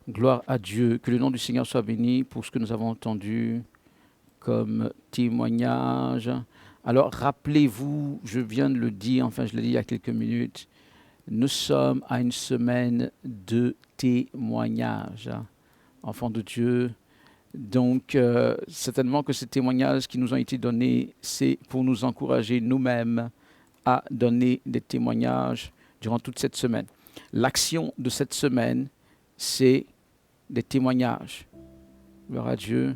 Gloire à Dieu. Que le nom du Seigneur soit béni pour ce que nous avons entendu comme témoignage. Alors, rappelez-vous, je viens de le dire, enfin je l'ai dit il y a quelques minutes, nous sommes à une semaine de témoignage, enfants de Dieu. Donc, certainement que ces témoignages qui nous ont été donnés, c'est pour nous encourager nous-mêmes à donner des témoignages durant toute cette semaine. L'action de cette semaine, c'est des témoignages. Gloire à Dieu.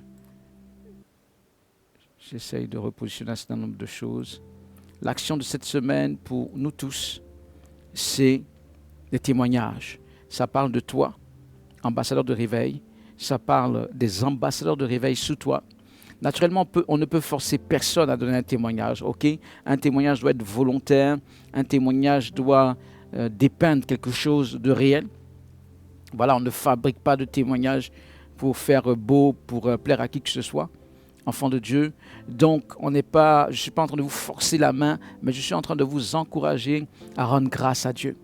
J'essaye de repositionner un certain nombre de choses. L'action de cette semaine pour nous tous, c'est des témoignages. Ça parle de toi, ambassadeur de réveil. Ça parle des ambassadeurs de réveil sous toi. Naturellement, on ne peut forcer personne à donner un témoignage. Okay? Un témoignage doit être volontaire. Un témoignage doit dépeindre quelque chose de réel. Voilà, on ne fabrique pas de témoignage pour faire beau, pour plaire à qui que ce soit. Enfant de Dieu. Donc, je ne suis pas en train de vous forcer la main, mais je suis en train de vous encourager à rendre grâce à Dieu,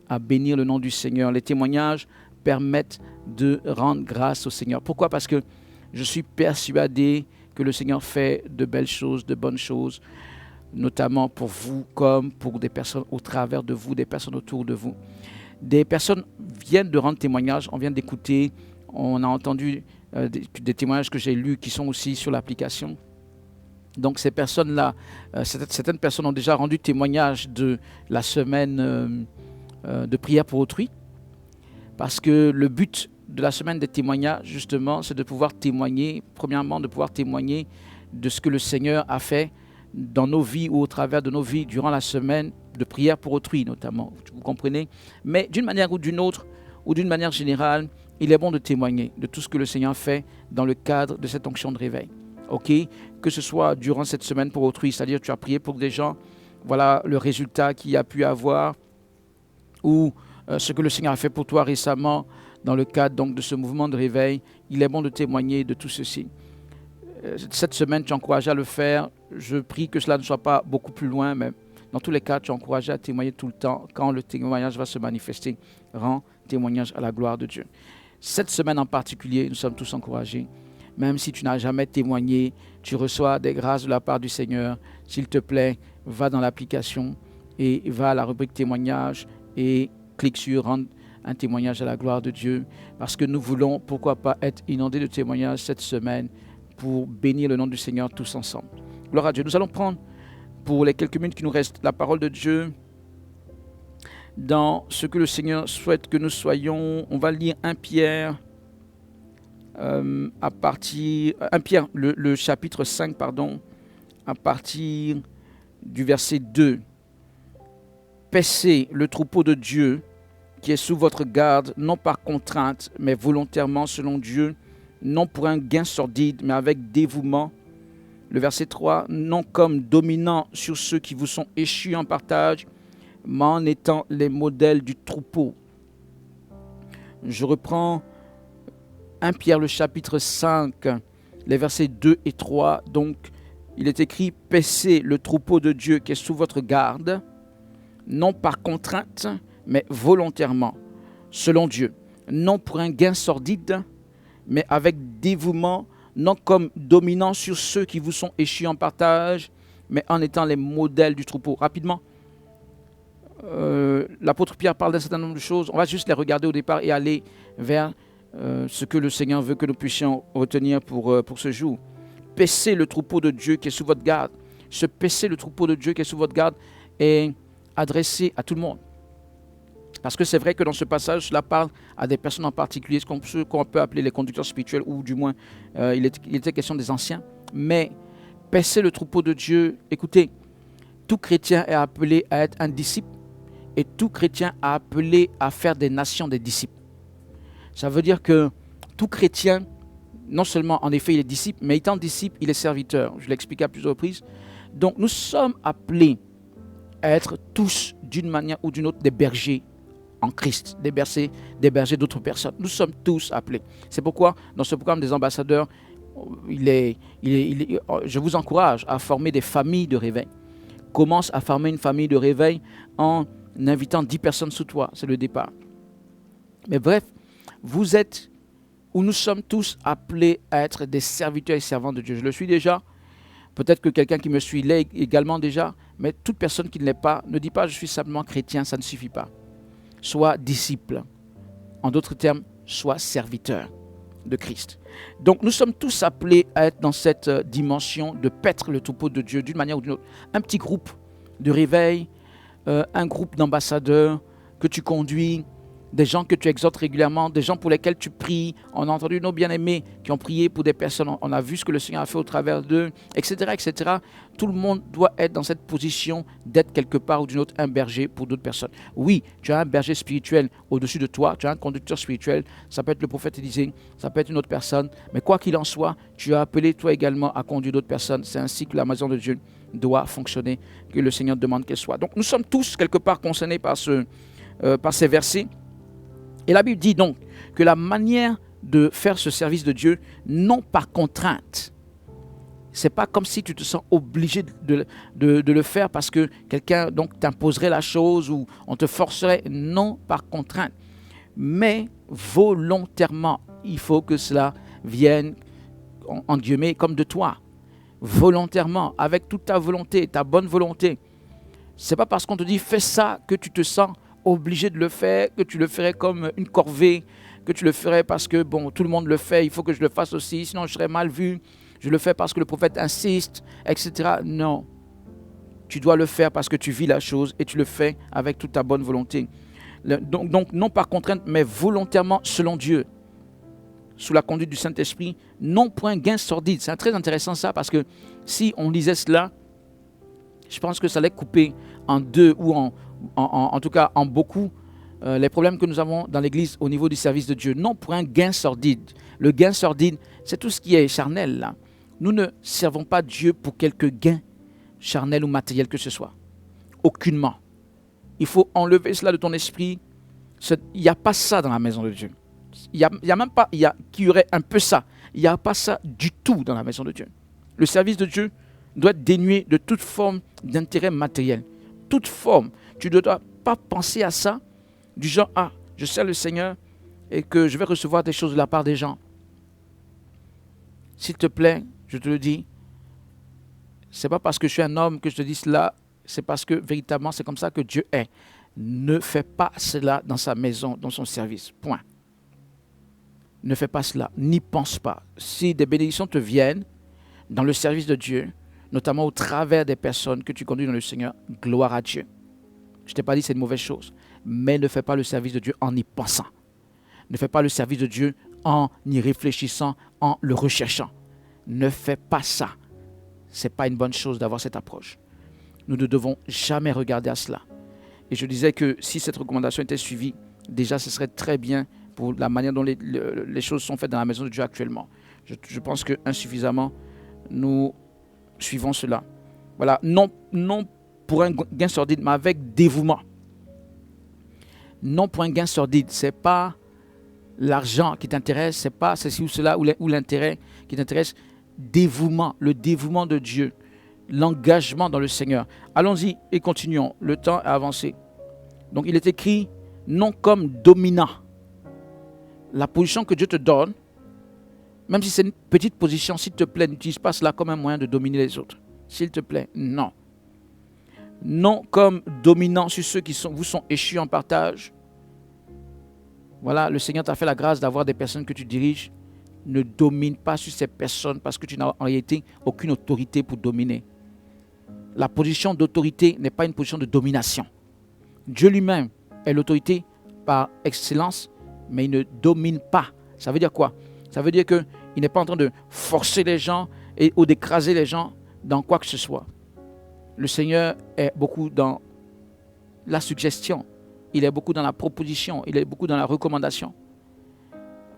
à bénir le nom du Seigneur. Les témoignages permettent de rendre grâce au Seigneur. Pourquoi? Parce que je suis persuadé que le Seigneur fait de belles choses, de bonnes choses, notamment pour vous comme pour des personnes au travers de vous, des personnes autour de vous. Des personnes viennent de rendre témoignage, on vient d'écouter, on a entendu des témoignages que j'ai lus qui sont aussi sur l'application. Donc ces personnes-là, certaines personnes ont déjà rendu témoignage de la semaine de prière pour autrui, parce que le but de la semaine des témoignages, justement, c'est de pouvoir témoigner, premièrement, de pouvoir témoigner de ce que le Seigneur a fait dans nos vies ou au travers de nos vies durant la semaine de prière pour autrui, notamment. Vous comprenez? Mais d'une manière ou d'une autre, ou d'une manière générale, il est bon de témoigner de tout ce que le Seigneur fait dans le cadre de cette onction de réveil. Ok? Que ce soit durant cette semaine pour autrui, c'est-à-dire tu as prié pour des gens, voilà le résultat qu'il y a pu avoir, ou ce que le Seigneur a fait pour toi récemment dans le cadre donc, de ce mouvement de réveil. Il est bon de témoigner de tout ceci. Cette semaine, tu es encouragé à le faire. Je prie que cela ne soit pas beaucoup plus loin, mais dans tous les cas, tu es encouragé à témoigner tout le temps. Quand le témoignage va se manifester, rends témoignage à la gloire de Dieu. Cette semaine en particulier, nous sommes tous encouragés. Même si tu n'as jamais témoigné, tu reçois des grâces de la part du Seigneur. S'il te plaît, va dans l'application et va à la rubrique témoignage et clique sur rendre un témoignage à la gloire de Dieu. Parce que nous voulons, pourquoi pas, être inondés de témoignages cette semaine pour bénir le nom du Seigneur tous ensemble. Gloire à Dieu. Nous allons prendre, pour les quelques minutes qui nous restent, la parole de Dieu dans ce que le Seigneur souhaite que nous soyons. On va lire 1 Pierre, le chapitre 5, à partir du verset 2. Paissez le troupeau de Dieu qui est sous votre garde, non par contrainte, mais volontairement selon Dieu, non pour un gain sordide, mais avec dévouement. Le verset 3, non comme dominant sur ceux qui vous sont échus en partage, mais en étant les modèles du troupeau. Je reprends 1 Pierre le chapitre 5, les versets 2 et 3. Donc, il est écrit, paissez le troupeau de Dieu qui est sous votre garde, non par contrainte, mais volontairement, selon Dieu. Non pour un gain sordide, mais avec dévouement, non comme dominant sur ceux qui vous sont échus en partage, mais en étant les modèles du troupeau. Rapidement, l'apôtre Pierre parle d'un certain nombre de choses. On va juste les regarder au départ et aller vers ce que le Seigneur veut que nous puissions retenir pour ce jour. Paissez le troupeau de Dieu qui est sous votre garde. Ce paisser le troupeau de Dieu qui est sous votre garde est adressé à tout le monde. Parce que c'est vrai que dans ce passage, cela parle à des personnes en particulier, ce qu'on peut appeler les conducteurs spirituels, ou du moins, il était question des anciens. Mais paisser le troupeau de Dieu, écoutez, tout chrétien est appelé à être un disciple, et tout chrétien est appelé à faire des nations des disciples. Ça veut dire que tout chrétien, non seulement en effet il est disciple, mais étant disciple, il est serviteur. Je l'ai expliqué à plusieurs reprises. Donc nous sommes appelés à être tous, d'une manière ou d'une autre, des bergers en Christ, des bergers d'autres personnes. Nous sommes tous appelés. C'est pourquoi, dans ce programme des ambassadeurs, je vous encourage à former des familles de réveil. Commence à former une famille de réveil en invitant 10 personnes sous toi. C'est le départ. Mais bref, vous êtes, ou nous sommes tous appelés à être des serviteurs et servants de Dieu. Je le suis déjà. Peut-être que quelqu'un qui me suit l'est également déjà. Mais toute personne qui ne l'est pas, ne dit pas je suis simplement chrétien, ça ne suffit pas. Sois disciple. En d'autres termes, sois serviteur de Christ. Donc nous sommes tous appelés à être dans cette dimension de paître le troupeau de Dieu d'une manière ou d'une autre. Un petit groupe de réveil, un groupe d'ambassadeurs que tu conduis, des gens que tu exhortes régulièrement, des gens pour lesquels tu pries. On a entendu nos bien-aimés qui ont prié pour des personnes, on a vu ce que le Seigneur a fait au travers d'eux, etc., etc. Tout le monde doit être dans cette position d'être quelque part ou d'une autre un berger pour d'autres personnes. Oui, tu as un berger spirituel au-dessus de toi, tu as un conducteur spirituel, ça peut être le prophète Élisée, ça peut être une autre personne, mais quoi qu'il en soit, tu as appelé toi également à conduire d'autres personnes. C'est ainsi que la maison de Dieu doit fonctionner, que le Seigneur demande qu'elle soit. Donc nous sommes tous quelque part concernés par ces versets. Et la Bible dit donc que la manière de faire ce service de Dieu, non par contrainte, c'est pas comme si tu te sens obligé de le faire parce que quelqu'un donc t'imposerait la chose ou on te forcerait, non par contrainte, mais volontairement. Il faut que cela vienne, en guillemets, comme de toi, volontairement, avec toute ta volonté, ta bonne volonté. C'est pas parce qu'on te dit fais ça que tu te sens obligé de le faire, que tu le ferais comme une corvée, que tu le ferais parce que bon, tout le monde le fait, il faut que je le fasse aussi, sinon je serais mal vu, je le fais parce que le prophète insiste, etc. Non, tu dois le faire parce que tu vis la chose et tu le fais avec toute ta bonne volonté. Donc non par contrainte, mais volontairement selon Dieu, sous la conduite du Saint-Esprit, non point gain sordide. C'est très intéressant ça, parce que si on lisait cela, je pense que ça allait couper en deux ou en tout cas en beaucoup les problèmes que nous avons dans l'Église au niveau du service de Dieu. Non pour un gain sordide. Le gain sordide, c'est tout ce qui est charnel là. Nous ne servons pas Dieu pour quelque gain charnel ou matériel que ce soit. Aucunement. Il faut enlever cela de ton esprit. Il n'y a pas ça dans la maison de Dieu. Il y a même pas, qu'il y aurait un peu ça. Il n'y a pas ça du tout dans la maison de Dieu. Le service de Dieu doit être dénué de toute forme d'intérêt matériel. Toute forme. Tu ne dois pas penser à ça du genre, ah, je sers le Seigneur et que je vais recevoir des choses de la part des gens. S'il te plaît, je te le dis, c'est pas parce que je suis un homme que je te dis cela, c'est parce que véritablement c'est comme ça que Dieu est. Ne fais pas cela dans sa maison, dans son service. Point. Ne fais pas cela, n'y pense pas. Si des bénédictions te viennent dans le service de Dieu, notamment au travers des personnes que tu conduis dans le Seigneur, gloire à Dieu. Je ne t'ai pas dit que c'est une mauvaise chose, mais ne fais pas le service de Dieu en y pensant. Ne fais pas le service de Dieu en y réfléchissant, en le recherchant. Ne fais pas ça. Ce n'est pas une bonne chose d'avoir cette approche. Nous ne devons jamais regarder à cela. Et je disais que si cette recommandation était suivie, déjà ce serait très bien pour la manière dont les choses sont faites dans la maison de Dieu actuellement. Je pense que insuffisamment nous suivons cela. Voilà, non pour un gain sordide, mais avec dévouement. Non pour un gain sordide, ce n'est pas l'argent qui t'intéresse, ce n'est pas ceci ou cela ou l'intérêt qui t'intéresse. Dévouement, le dévouement de Dieu, l'engagement dans le Seigneur. Allons-y et continuons, le temps a avancé. Donc il est écrit, non comme dominant. La position que Dieu te donne, même si c'est une petite position, s'il te plaît, n'utilise pas cela comme un moyen de dominer les autres. S'il te plaît, non. Non comme dominant sur ceux qui vous sont échus en partage. Voilà, le Seigneur t'a fait la grâce d'avoir des personnes que tu diriges. Ne domine pas sur ces personnes parce que tu n'as en réalité aucune autorité pour dominer. La position d'autorité n'est pas une position de domination. Dieu lui-même est l'autorité par excellence, mais il ne domine pas. Ça veut dire quoi? Ça veut dire qu'il n'est pas en train de forcer les gens ou d'écraser les gens dans quoi que ce soit. Le Seigneur est beaucoup dans la suggestion, il est beaucoup dans la proposition, il est beaucoup dans la recommandation.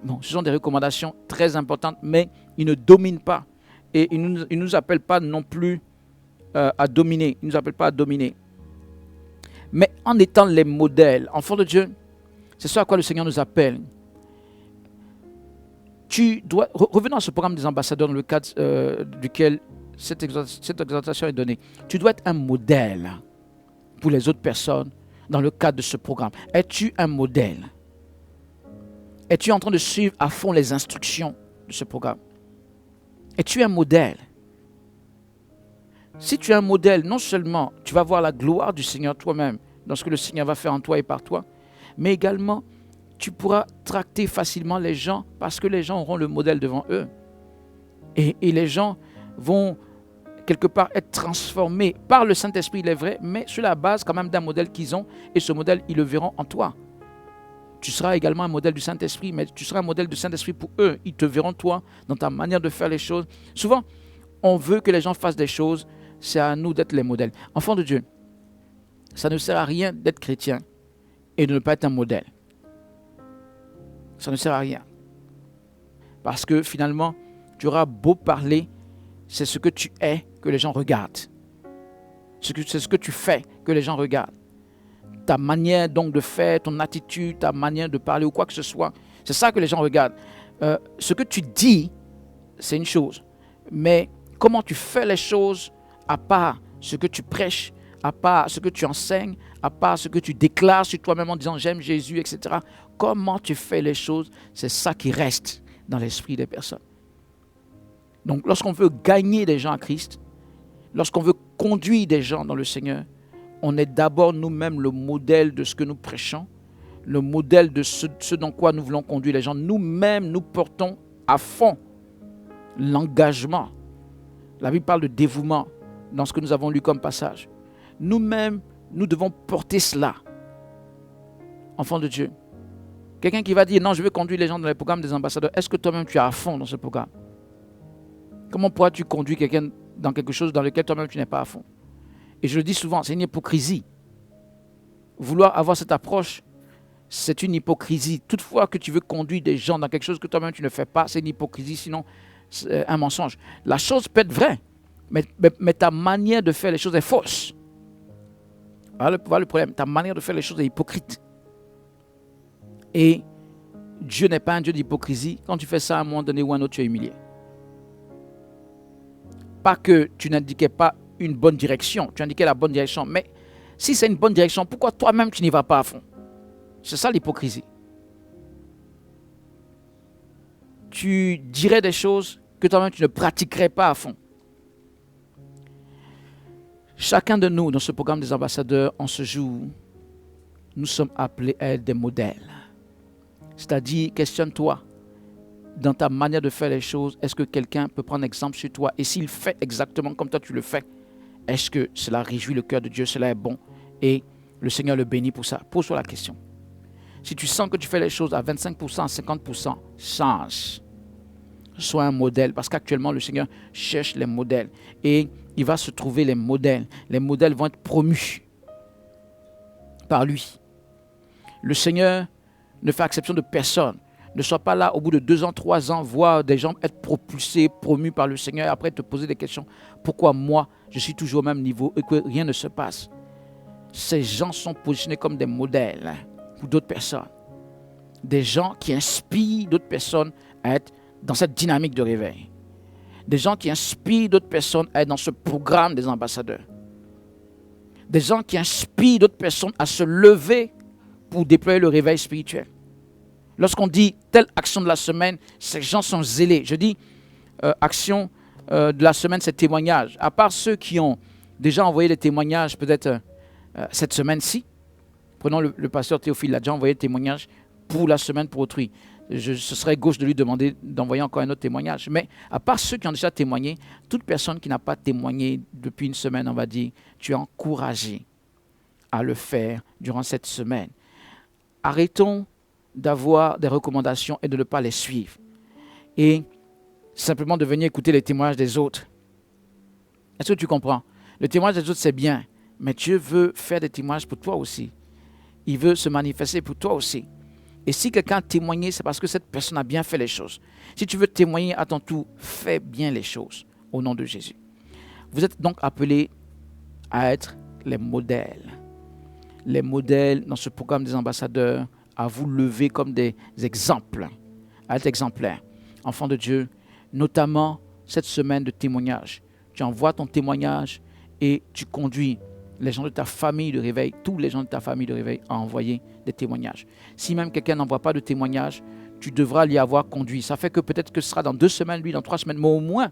Bon, ce sont des recommandations très importantes, mais il ne domine pas. Et il ne nous appelle pas non plus à dominer. Il ne nous appelle pas à dominer. Mais en étant les modèles, enfants de Dieu, c'est ce à quoi le Seigneur nous appelle. Revenons à ce programme des ambassadeurs dans le cadre duquel cette exhortation est donnée. Tu dois être un modèle pour les autres personnes dans le cadre de ce programme. Es-tu un modèle? Es-tu en train de suivre à fond les instructions de ce programme? Es-tu un modèle? Si tu es un modèle, non seulement tu vas voir la gloire du Seigneur toi-même dans ce que le Seigneur va faire en toi et par toi, mais également tu pourras tracter facilement les gens parce que les gens auront le modèle devant eux. Et les gens vont quelque part être transformés par le Saint-Esprit, il est vrai, mais sur la base quand même d'un modèle qu'ils ont, et ce modèle, ils le verront en toi. Tu seras également un modèle du Saint-Esprit, mais tu seras un modèle du Saint-Esprit pour eux. Ils te verront toi dans ta manière de faire les choses. Souvent, on veut que les gens fassent des choses, c'est à nous d'être les modèles. Enfants de Dieu, ça ne sert à rien d'être chrétien et de ne pas être un modèle. Ça ne sert à rien. Parce que finalement, tu auras beau parler, c'est ce que tu es que les gens regardent. C'est ce que tu fais que les gens regardent. Ta manière donc de faire, ton attitude, ta manière de parler ou quoi que ce soit, c'est ça que les gens regardent. Ce que tu dis, c'est une chose. Mais comment tu fais les choses, à part ce que tu prêches, à part ce que tu enseignes, à part ce que tu déclares sur toi-même en disant j'aime Jésus, etc. Comment tu fais les choses, c'est ça qui reste dans l'esprit des personnes. Donc lorsqu'on veut gagner des gens à Christ, lorsqu'on veut conduire des gens dans le Seigneur, on est d'abord nous-mêmes le modèle de ce que nous prêchons, le modèle de ce dans quoi nous voulons conduire les gens. Nous-mêmes, nous portons à fond l'engagement. La Bible parle de dévouement dans ce que nous avons lu comme passage. Nous-mêmes, nous devons porter cela. Enfants de Dieu. Quelqu'un qui va dire, non, je veux conduire les gens dans les programmes des ambassadeurs. Est-ce que toi-même tu es à fond dans ce programme? Comment pourras-tu conduire quelqu'un dans quelque chose dans lequel toi-même tu n'es pas à fond? Et je le dis souvent, c'est une hypocrisie. Vouloir avoir cette approche, c'est une hypocrisie. Toutefois que tu veux conduire des gens dans quelque chose que toi-même tu ne fais pas, c'est une hypocrisie, sinon c'est un mensonge. La chose peut être vraie, mais ta manière de faire les choses est fausse. Voilà le problème, ta manière de faire les choses est hypocrite. Et Dieu n'est pas un Dieu d'hypocrisie. Quand tu fais ça, à un moment donné ou à un autre, tu es humilié. Pas que tu n'indiquais pas une bonne direction, tu indiquais la bonne direction, mais si c'est une bonne direction, pourquoi toi-même tu n'y vas pas à fond? C'est ça l'hypocrisie. Tu dirais des choses que toi-même tu ne pratiquerais pas à fond. Chacun de nous, dans ce programme des ambassadeurs, en ce jour, nous sommes appelés à être des modèles. C'est-à-dire, questionne-toi dans ta manière de faire les choses. Est-ce que quelqu'un peut prendre exemple sur toi? Et s'il fait exactement comme toi tu le fais, est-ce que cela réjouit le cœur de Dieu? Cela est bon et le Seigneur le bénit pour ça. Pose-toi la question. Si tu sens que tu fais les choses à 25%, à 50%, change. Sois un modèle, parce qu'actuellement le Seigneur cherche les modèles et il va se trouver les modèles. Les modèles vont être promus par lui. Le Seigneur ne fait exception de personne. Ne sois pas là au bout de 2 ans, 3 ans, voir des gens être propulsés, promus par le Seigneur et après te poser des questions. Pourquoi moi, je suis toujours au même niveau et que rien ne se passe? Ces gens sont positionnés comme des modèles pour d'autres personnes. Des gens qui inspirent d'autres personnes à être dans cette dynamique de réveil. Des gens qui inspirent d'autres personnes à être dans ce programme des ambassadeurs. Des gens qui inspirent d'autres personnes à se lever pour déployer le réveil spirituel. Lorsqu'on dit telle action de la semaine, ces gens sont zélés. Je dis action de la semaine, c'est témoignage. À part ceux qui ont déjà envoyé des témoignages, peut-être cette semaine-ci, prenons le pasteur Théophile, il a déjà envoyé des témoignages pour la semaine pour autrui. Ce serait gauche de lui demander d'envoyer encore un autre témoignage. Mais à part ceux qui ont déjà témoigné, toute personne qui n'a pas témoigné depuis une semaine, on va dire, tu es encouragé à le faire durant cette semaine. Arrêtons d'avoir des recommandations et de ne pas les suivre. Et simplement de venir écouter les témoignages des autres. Est-ce que tu comprends? Le témoignage des autres, c'est bien, mais Dieu veut faire des témoignages pour toi aussi. Il veut se manifester pour toi aussi. Et si quelqu'un a témoigné, c'est parce que cette personne a bien fait les choses. Si tu veux témoigner à ton tour, fais bien les choses au nom de Jésus. Vous êtes donc appelés à être les modèles. Les modèles dans ce programme des ambassadeurs, à vous lever comme des exemples, à être exemplaires. Enfants de Dieu, notamment cette semaine de témoignage. Tu envoies ton témoignage et tu conduis les gens de ta famille de réveil, tous les gens de ta famille de réveil à envoyer des témoignages. Si même quelqu'un n'envoie pas de témoignage, tu devras l'y avoir conduit. Ça fait que peut-être que ce sera dans 2 semaines, lui, dans 3 semaines, mais au moins,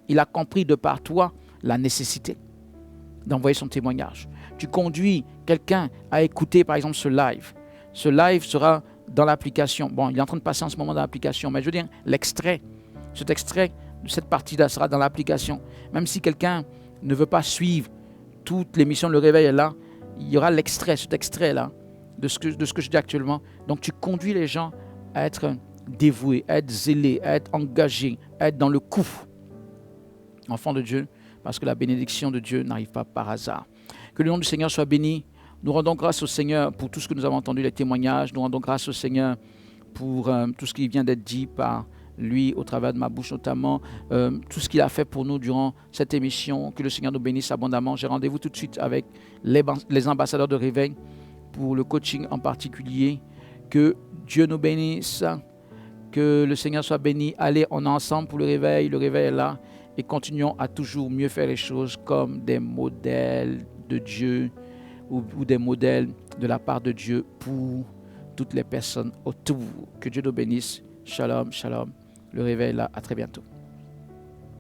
il a compris de par toi la nécessité d'envoyer son témoignage. Tu conduis quelqu'un à écouter, par exemple, ce live. Ce live sera dans l'application. Bon, il est en train de passer en ce moment dans l'application, mais je veux dire, cet extrait de cette partie-là sera dans l'application. Même si quelqu'un ne veut pas suivre toute l'émission Le Réveil est là, il y aura cet extrait-là, de ce que je dis actuellement. Donc, tu conduis les gens à être dévoués, à être zélés, à être engagés, à être dans le coup. Enfants de Dieu, parce que la bénédiction de Dieu n'arrive pas par hasard. Que le nom du Seigneur soit béni. Nous rendons grâce au Seigneur pour tout ce que nous avons entendu, les témoignages. Nous rendons grâce au Seigneur pour tout ce qui vient d'être dit par lui, au travers de ma bouche notamment, tout ce qu'il a fait pour nous durant cette émission. Que le Seigneur nous bénisse abondamment. J'ai rendez-vous tout de suite avec les ambassadeurs de réveil pour le coaching en particulier. Que Dieu nous bénisse. Que le Seigneur soit béni. Allez, on est ensemble pour le réveil. Le réveil est là. Et continuons à toujours mieux faire les choses comme des modèles de Dieu ou des modèles de la part de Dieu pour toutes les personnes autour. Que Dieu nous bénisse. Shalom, shalom. Le réveil est là. À très bientôt.